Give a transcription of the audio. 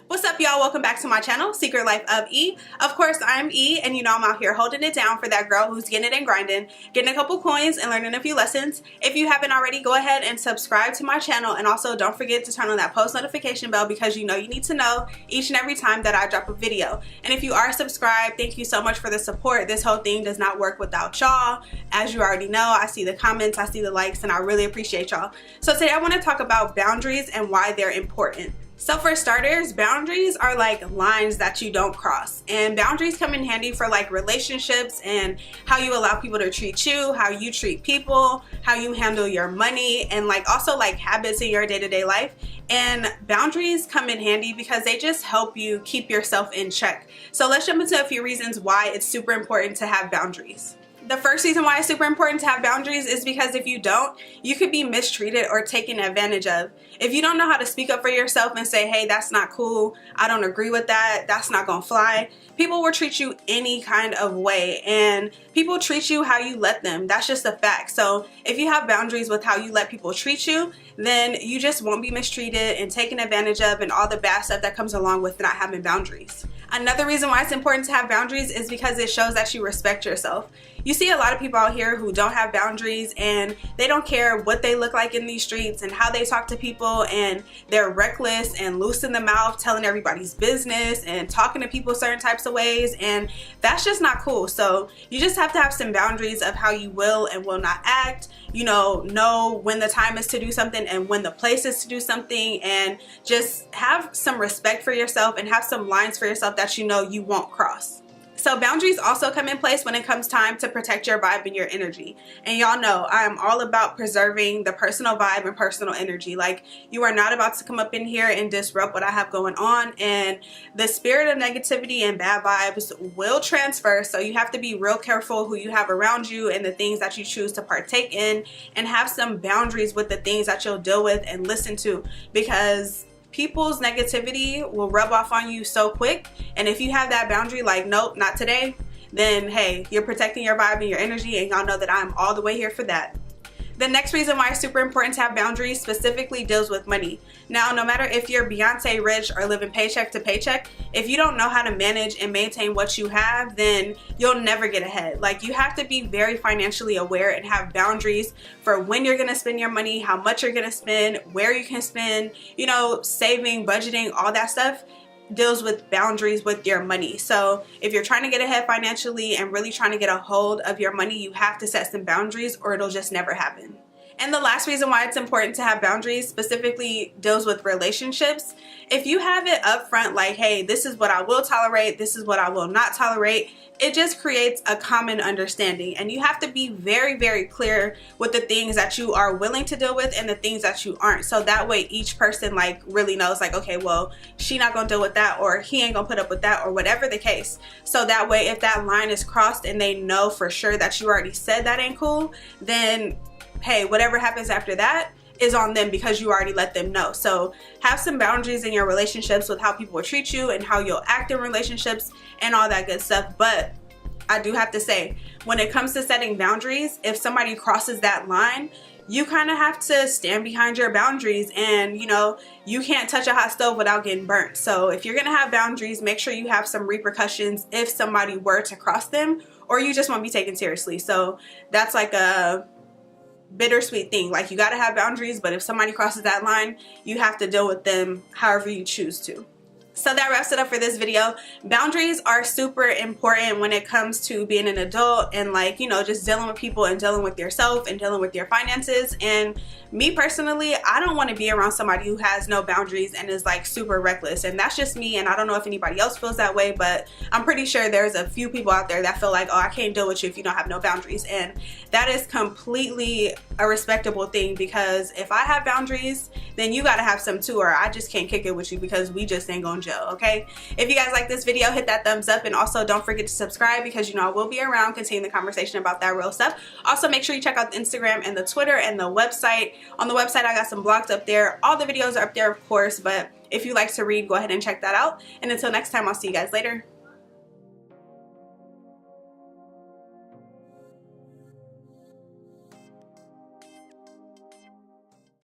What's up, y'all? Welcome back to my channel, Secret Life of E. Of course, I'm E, and you know I'm out here holding it down for that girl who's getting it and grinding, getting a couple coins and learning a few lessons. If you haven't already, go ahead and subscribe to my channel, and also don't forget to turn on that post notification bell because you know you need to know each and every time that I drop a video. And if you are subscribed, thank you so much for the support. This whole thing does not work without y'all. As you already know, I see the comments, I see the likes, and I really appreciate y'all. So today I want to talk about boundaries and why they're important. So for starters, boundaries are like lines that you don't cross, and boundaries come in handy for like relationships and how you allow people to treat you, how you treat people, how you handle your money, and like also like habits in your day-to-day life. And boundaries come in handy because they just help you keep yourself in check. So let's jump into a few reasons why it's super important to have boundaries. The first reason why it's super important to have boundaries is because if you don't, you could be mistreated or taken advantage of. If you don't know how to speak up for yourself and say, hey, that's not cool, I don't agree with that, that's not gonna fly, people will treat you any kind of way, and people treat you how you let them. That's just a fact. So if you have boundaries with how you let people treat you, then you just won't be mistreated and taken advantage of and all the bad stuff that comes along with not having boundaries. Another reason why it's important to have boundaries is because it shows that you respect yourself. You see a lot of people out here who don't have boundaries, and they don't care what they look like in these streets and how they talk to people, and they're reckless and loose in the mouth, telling everybody's business and talking to people certain types of ways, and that's just not cool. So you just have to have some boundaries of how you will and will not act. You know when the time is to do something and when the place is to do something, and just have some respect for yourself and have some lines for yourself that you know you won't cross. So boundaries also come in place when it comes time to protect your vibe and your energy. And y'all know I'm all about preserving the personal vibe and personal energy. Like, you are not about to come up in here and disrupt what I have going on. And the spirit of negativity and bad vibes will transfer. So you have to be real careful who you have around you and the things that you choose to partake in, and have some boundaries with the things that you'll deal with and listen to, because people's negativity will rub off on you so quick. And if you have that boundary, like, nope, not today, then hey, you're protecting your vibe and your energy, and y'all know that I'm all the way here for that. The next reason why it's super important to have boundaries specifically deals with money. Now, no matter if you're Beyonce rich or living paycheck to paycheck, if you don't know how to manage and maintain what you have, then you'll never get ahead. Like, you have to be very financially aware and have boundaries for when you're gonna spend your money, how much you're gonna spend, where you can spend, saving, budgeting, all that stuff deals with boundaries with your money. So if you're trying to get ahead financially and really trying to get a hold of your money, you have to set some boundaries or it'll just never happen. And the last reason why it's important to have boundaries specifically deals with relationships. If you have it up front, like, hey, this is what I will tolerate, this is what I will not tolerate, it just creates a common understanding. And you have to be very, very clear with the things that you are willing to deal with and the things that you aren't. So that way each person like really knows, like, okay, well, she not gonna deal with that, or he ain't gonna put up with that, or whatever the case. So that way if that line is crossed and they know for sure that you already said that ain't cool, then hey, whatever happens after that is on them because you already let them know. So have some boundaries in your relationships with how people will treat you and how you'll act in relationships and all that good stuff. But I do have to say, when it comes to setting boundaries, if somebody crosses that line, you kind of have to stand behind your boundaries, and you can't touch a hot stove without getting burnt. So if you're gonna have boundaries, make sure you have some repercussions if somebody were to cross them, or you just won't be taken seriously. So that's like a bittersweet thing. Like, you got to have boundaries, but if somebody crosses that line, you have to deal with them however you choose to. So that wraps it up for this video. Boundaries are super important when it comes to being an adult and just dealing with people and dealing with yourself and dealing with your finances. And me personally, I don't want to be around somebody who has no boundaries and is like super reckless. And that's just me, and I don't know if anybody else feels that way, but I'm pretty sure there's a few people out there that feel like, oh, I can't deal with you if you don't have no boundaries. And that is completely a respectable thing, because if I have boundaries, then you got to have some too, or I just can't kick it with you because we just ain't gonna gel, okay? If you guys like this video, hit that thumbs up, and also don't forget to subscribe, because I will be around continuing the conversation about that real stuff. Also, make sure you check out the Instagram and the Twitter and the website. On the website, I got some blogs up there. All the videos are up there, of course, but if you like to read, go ahead and check that out. And until next time, I'll see you guys later.